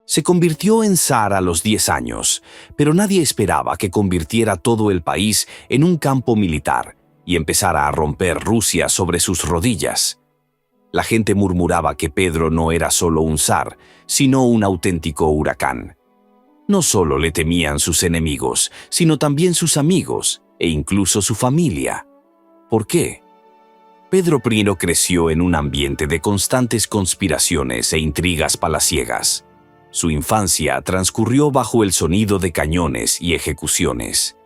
Se convirtió en zar a los 10 años, pero nadie esperaba que convirtiera todo el país en un campo militar y empezara a romper Rusia sobre sus rodillas. La gente murmuraba que Pedro no era solo un zar, sino un auténtico huracán. No solo le temían sus enemigos, sino también sus amigos e incluso su familia. ¿Por qué? Pedro I creció en un ambiente de constantes conspiraciones e intrigas palaciegas. Su infancia transcurrió bajo el sonido de cañones y ejecuciones.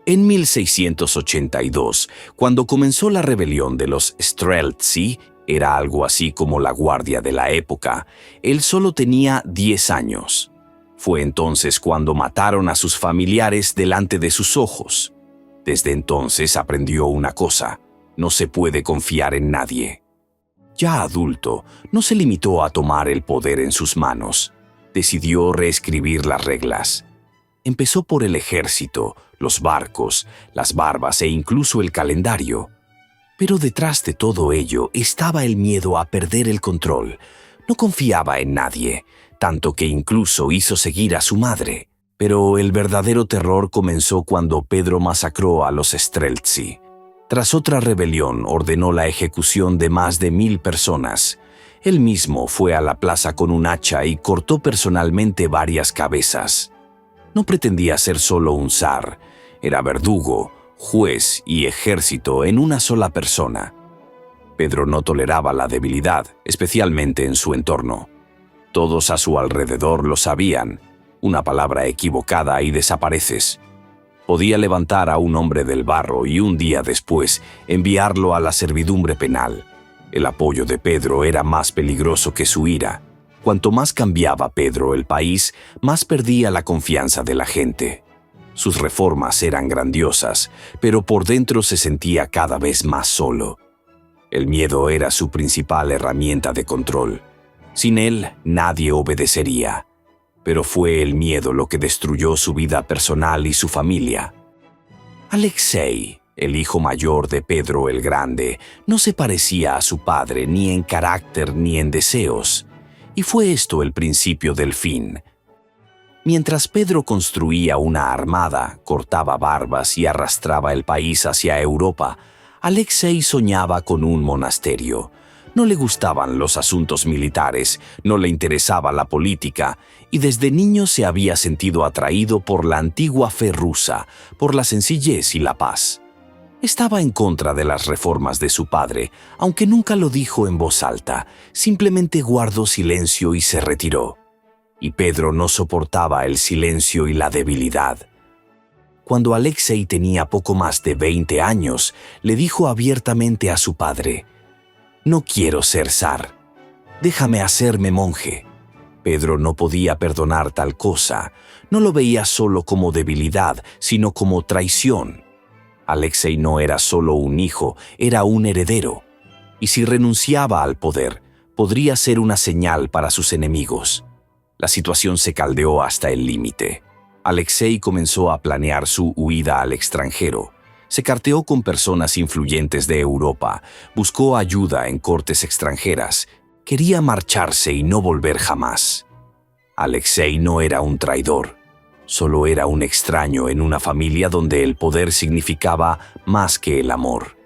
En 1682, cuando comenzó la rebelión de los Streltsy, era algo así como la guardia de la época, él solo tenía 10 años. Fue entonces cuando mataron a sus familiares delante de sus ojos. Desde entonces aprendió una cosa: no se puede confiar en nadie. Ya adulto, no se limitó a tomar el poder en sus manos. Decidió reescribir las reglas. Empezó por el ejército, los barcos, las barbas e incluso el calendario. Pero detrás de todo ello estaba el miedo a perder el control. No confiaba en nadie, tanto que incluso hizo seguir a su madre. Pero el verdadero terror comenzó cuando Pedro masacró a los Streltsy. Tras otra rebelión, ordenó la ejecución de más de 1000 personas. Él mismo fue a la plaza con un hacha y cortó personalmente varias cabezas. No pretendía ser solo un zar, era verdugo, juez y ejército en una sola persona. Pedro no toleraba la debilidad, especialmente en su entorno. Todos a su alrededor lo sabían. Una palabra equivocada y desapareces. Podía levantar a un hombre del barro y un día después enviarlo a la servidumbre penal. El apoyo de Pedro era más peligroso que su ira. Cuanto más cambiaba Pedro el país, más perdía la confianza de la gente. Sus reformas eran grandiosas, pero por dentro se sentía cada vez más solo. El miedo era su principal herramienta de control. Sin él, nadie obedecería. Pero fue el miedo lo que destruyó su vida personal y su familia. Alexei, el hijo mayor de Pedro el Grande, no se parecía a su padre ni en carácter ni en deseos, y fue esto el principio del fin. Mientras Pedro construía una armada, cortaba barbas y arrastraba el país hacia Europa, Alexei soñaba con un monasterio. No le gustaban los asuntos militares, no le interesaba la política, y desde niño se había sentido atraído por la antigua fe rusa, por la sencillez y la paz. Estaba en contra de las reformas de su padre, aunque nunca lo dijo en voz alta, simplemente guardó silencio y se retiró. Y Pedro no soportaba el silencio y la debilidad. Cuando Alexei tenía poco más de 20 años, le dijo abiertamente a su padre: «No quiero ser zar. Déjame hacerme monje». Pedro no podía perdonar tal cosa. No lo veía solo como debilidad, sino como traición. Alexei no era solo un hijo, era un heredero. Y si renunciaba al poder, podría ser una señal para sus enemigos. La situación se caldeó hasta el límite. Alexei comenzó a planear su huida al extranjero. Se carteó con personas influyentes de Europa, buscó ayuda en cortes extranjeras. Quería marcharse y no volver jamás. Alexei no era un traidor. Solo era un extraño en una familia donde el poder significaba más que el amor.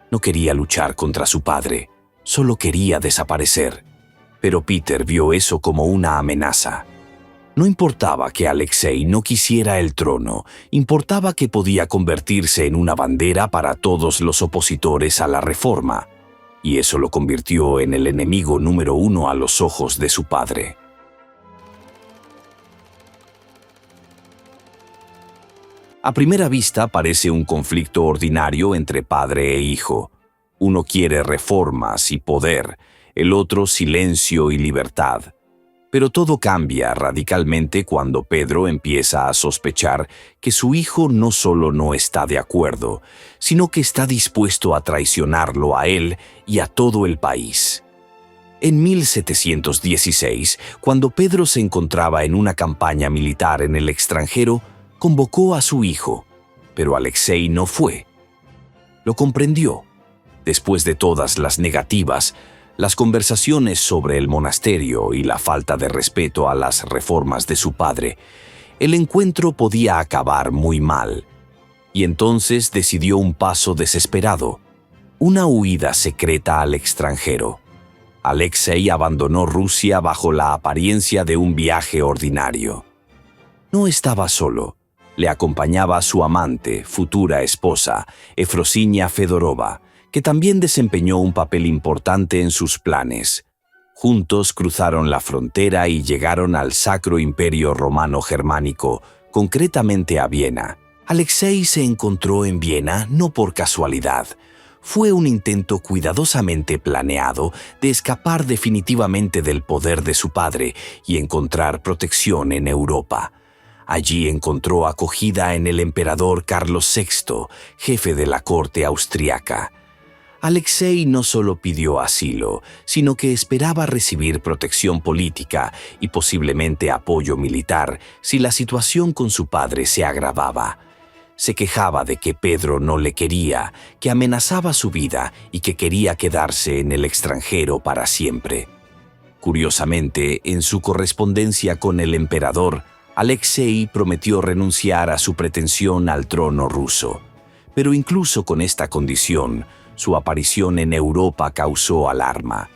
No quería luchar contra su padre, solo quería desaparecer. Pero Peter vio eso como una amenaza. No importaba que Alexei no quisiera el trono, importaba que podía convertirse en una bandera para todos los opositores a la reforma, y eso lo convirtió en el enemigo número 1 a los ojos de su padre. A primera vista parece un conflicto ordinario entre padre e hijo. Uno quiere reformas y poder, el otro silencio y libertad. Pero todo cambia radicalmente cuando Pedro empieza a sospechar que su hijo no solo no está de acuerdo, sino que está dispuesto a traicionarlo a él y a todo el país. En 1716, cuando Pedro se encontraba en una campaña militar en el extranjero, convocó a su hijo, pero Alexei no fue. Lo comprendió. Después de todas las negativas, Las conversaciones sobre el monasterio y la falta de respeto a las reformas de su padre, el encuentro podía acabar muy mal. Y entonces decidió un paso desesperado, una huida secreta al extranjero. Alexei abandonó Rusia bajo la apariencia de un viaje ordinario. No estaba solo. Le acompañaba su amante, futura esposa, Efrosinia Fedorova, que también desempeñó un papel importante en sus planes. Juntos cruzaron la frontera y llegaron al Sacro Imperio Romano Germánico, concretamente a Viena. Alexei se encontró en Viena no por casualidad. Fue un intento cuidadosamente planeado de escapar definitivamente del poder de su padre y encontrar protección en Europa. Allí encontró acogida en el emperador Carlos VI, jefe de la corte austriaca. Alexei no solo pidió asilo, sino que esperaba recibir protección política y posiblemente apoyo militar si la situación con su padre se agravaba. Se quejaba de que Pedro no le quería, que amenazaba su vida y que quería quedarse en el extranjero para siempre. Curiosamente, en su correspondencia con el emperador, Alexei prometió renunciar a su pretensión al trono ruso. Pero incluso con esta condición, su aparición en Europa causó alarma.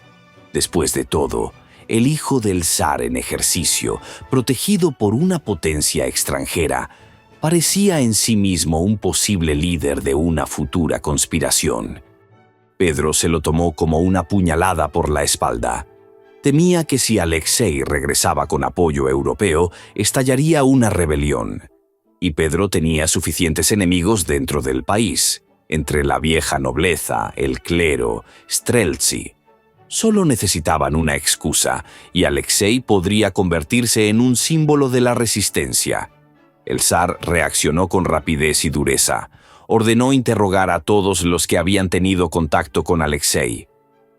Después de todo, el hijo del zar en ejercicio, protegido por una potencia extranjera, parecía en sí mismo un posible líder de una futura conspiración. Pedro se lo tomó como una puñalada por la espalda. Temía que si Alexei regresaba con apoyo europeo, estallaría una rebelión. Y Pedro tenía suficientes enemigos dentro del país, entre la vieja nobleza, el clero, Streltsy. Solo necesitaban una excusa, y Alexei podría convertirse en un símbolo de la resistencia. El zar reaccionó con rapidez y dureza. Ordenó interrogar a todos los que habían tenido contacto con Alexei.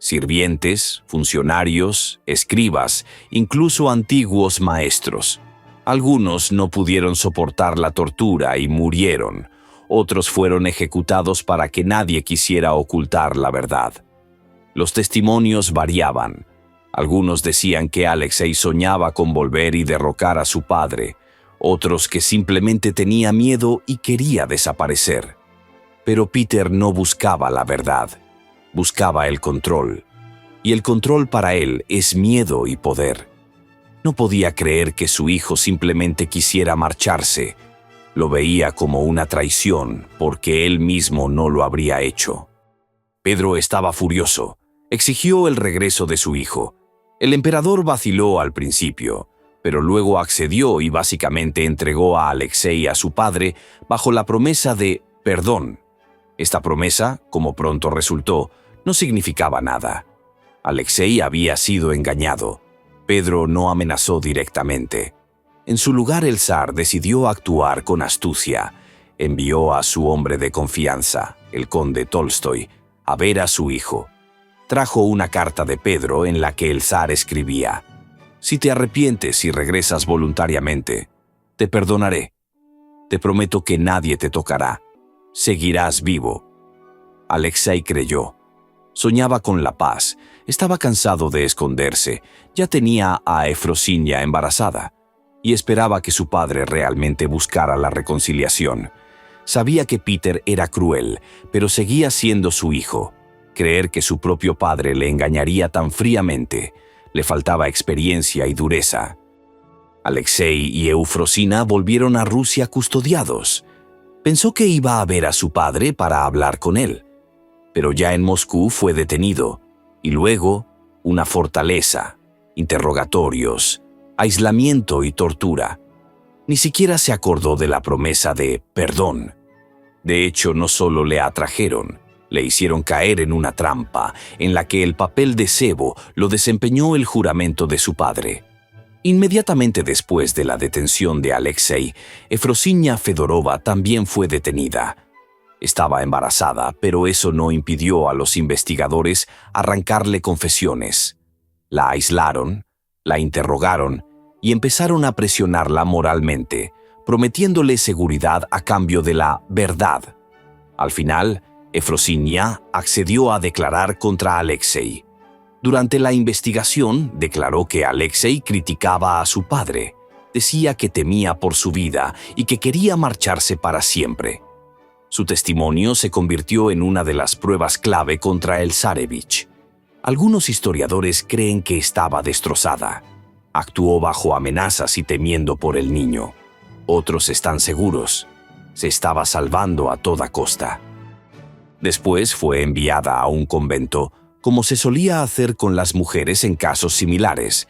Sirvientes, funcionarios, escribas, incluso antiguos maestros. Algunos no pudieron soportar la tortura y murieron. Otros fueron ejecutados para que nadie quisiera ocultar la verdad. Los testimonios variaban. Algunos decían que Alexei soñaba con volver y derrocar a su padre. Otros que simplemente tenía miedo y quería desaparecer. Pero Peter no buscaba la verdad, buscaba el control. Y el control para él es miedo y poder. No podía creer que su hijo simplemente quisiera marcharse. Lo veía como una traición porque él mismo no lo habría hecho. Pedro estaba furioso. Exigió el regreso de su hijo. El emperador vaciló al principio, pero luego accedió y básicamente entregó a Alexei a su padre bajo la promesa de perdón. Esta promesa, como pronto resultó, no significaba nada. Alexei había sido engañado. Pedro no amenazó directamente. En su lugar el zar decidió actuar con astucia. Envió a su hombre de confianza, el conde Tolstoy, a ver a su hijo. Trajo una carta de Pedro en la que el zar escribía: «Si te arrepientes y regresas voluntariamente, te perdonaré. Te prometo que nadie te tocará. Seguirás vivo». Alexei creyó. Soñaba con la paz. Estaba cansado de esconderse. Ya tenía a Efrosinia embarazada. Y esperaba que su padre realmente buscara la reconciliación. Sabía que Peter era cruel, pero seguía siendo su hijo. Creer que su propio padre le engañaría tan fríamente. Le faltaba experiencia y dureza. Alexei y Eufrosina volvieron a Rusia custodiados. Pensó que iba a ver a su padre para hablar con él. Pero ya en Moscú fue detenido. Y luego, una fortaleza, interrogatorios, aislamiento y tortura. Ni siquiera se acordó de la promesa de perdón. De hecho, no solo le atrajeron, le hicieron caer en una trampa en la que el papel de cebo lo desempeñó el juramento de su padre. Inmediatamente después de la detención de Alexei, Efrosinia Fedorova también fue detenida. Estaba embarazada, pero eso no impidió a los investigadores arrancarle confesiones. La aislaron, la interrogaron y empezaron a presionarla moralmente, prometiéndole seguridad a cambio de la verdad. Al final, Efrosinia accedió a declarar contra Alexei. Durante la investigación, declaró que Alexei criticaba a su padre. Decía que temía por su vida y que quería marcharse para siempre. Su testimonio se convirtió en una de las pruebas clave contra el Zarevich. Algunos historiadores creen que estaba destrozada. Actuó bajo amenazas y temiendo por el niño. Otros están seguros. Se estaba salvando a toda costa. Después fue enviada a un convento, como se solía hacer con las mujeres en casos similares.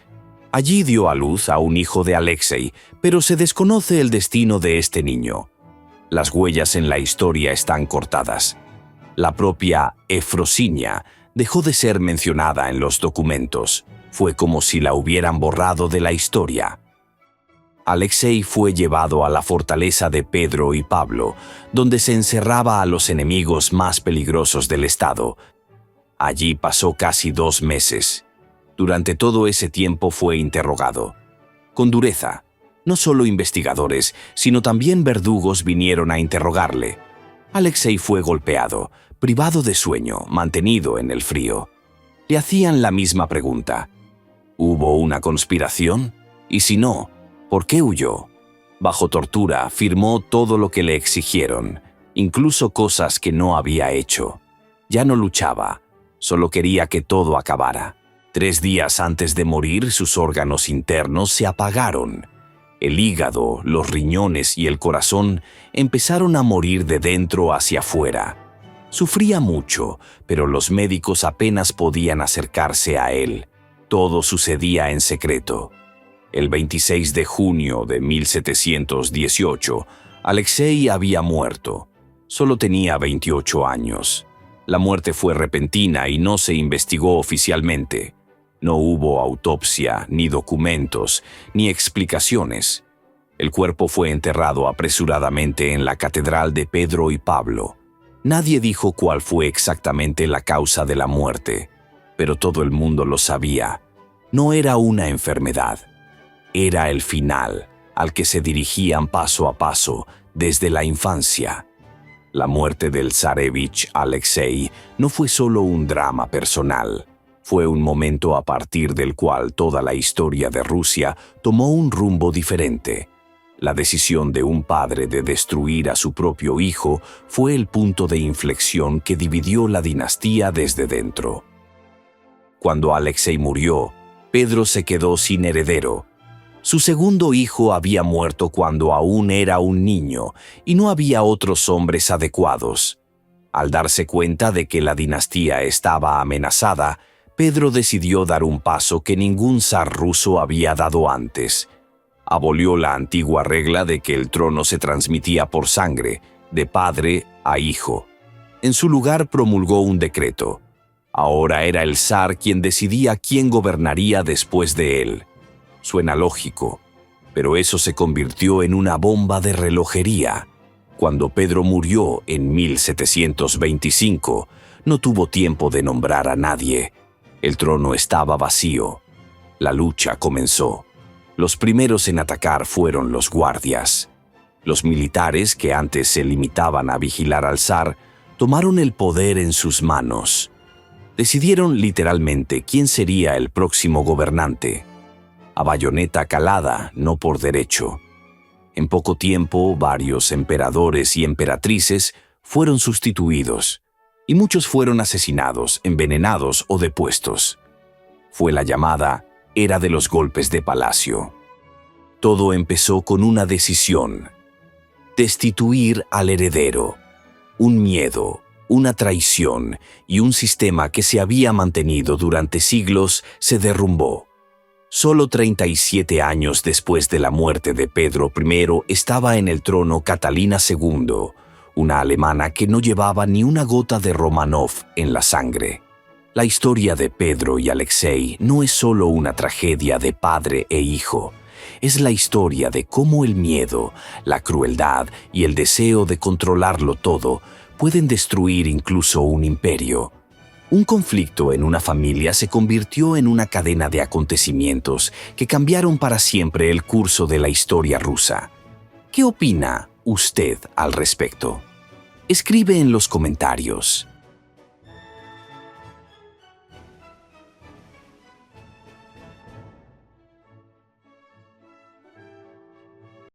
Allí dio a luz a un hijo de Alexei, pero se desconoce el destino de este niño. Las huellas en la historia están cortadas. La propia Efrosinia dejó de ser mencionada en los documentos. Fue como si la hubieran borrado de la historia. Alexei fue llevado a la fortaleza de Pedro y Pablo, donde se encerraba a los enemigos más peligrosos del Estado. Allí pasó casi 2 meses. Durante todo ese tiempo fue interrogado. Con dureza. No solo investigadores, sino también verdugos vinieron a interrogarle. Alexei fue golpeado, privado de sueño, mantenido en el frío. Le hacían la misma pregunta. ¿Hubo una conspiración? Y si no, ¿por qué huyó? Bajo tortura, firmó todo lo que le exigieron, incluso cosas que no había hecho. Ya no luchaba, solo quería que todo acabara. 3 días antes de morir, sus órganos internos se apagaron. El hígado, los riñones y el corazón empezaron a morir de dentro hacia afuera. Sufría mucho, pero los médicos apenas podían acercarse a él. Todo sucedía en secreto. El 26 de junio de 1718, Alexei había muerto. Solo tenía 28 años. La muerte fue repentina y no se investigó oficialmente. No hubo autopsia, ni documentos, ni explicaciones. El cuerpo fue enterrado apresuradamente en la Catedral de Pedro y Pablo. Nadie dijo cuál fue exactamente la causa de la muerte, pero todo el mundo lo sabía. No era una enfermedad. Era el final, al que se dirigían paso a paso desde la infancia. La muerte del Zarevich Alexei no fue solo un drama personal. Fue un momento a partir del cual toda la historia de Rusia tomó un rumbo diferente. La decisión de un padre de destruir a su propio hijo fue el punto de inflexión que dividió la dinastía desde dentro. Cuando Alexei murió, Pedro se quedó sin heredero. Su segundo hijo había muerto cuando aún era un niño y no había otros hombres adecuados. Al darse cuenta de que la dinastía estaba amenazada, Pedro decidió dar un paso que ningún zar ruso había dado antes. Abolió la antigua regla de que el trono se transmitía por sangre, de padre a hijo. En su lugar promulgó un decreto. Ahora era el zar quien decidía quién gobernaría después de él. Suena lógico, pero eso se convirtió en una bomba de relojería. Cuando Pedro murió en 1725, no tuvo tiempo de nombrar a nadie. El trono estaba vacío. La lucha comenzó. Los primeros en atacar fueron los guardias. Los militares, que antes se limitaban a vigilar al zar, tomaron el poder en sus manos. Decidieron literalmente quién sería el próximo gobernante. A bayoneta calada, no por derecho. En poco tiempo, varios emperadores y emperatrices fueron sustituidos, y muchos fueron asesinados, envenenados o depuestos. Fue la llamada Era de los Golpes de Palacio. Todo empezó con una decisión: destituir al heredero. Un miedo, una traición y un sistema que se había mantenido durante siglos se derrumbó. Solo 37 años después de la muerte de Pedro I estaba en el trono Catalina II, una alemana que no llevaba ni una gota de Romanov en la sangre. La historia de Pedro y Alexei no es solo una tragedia de padre e hijo. Es la historia de cómo el miedo, la crueldad y el deseo de controlarlo todo pueden destruir incluso un imperio. Un conflicto en una familia se convirtió en una cadena de acontecimientos que cambiaron para siempre el curso de la historia rusa. ¿Qué opina usted al respecto? Escribe en los comentarios.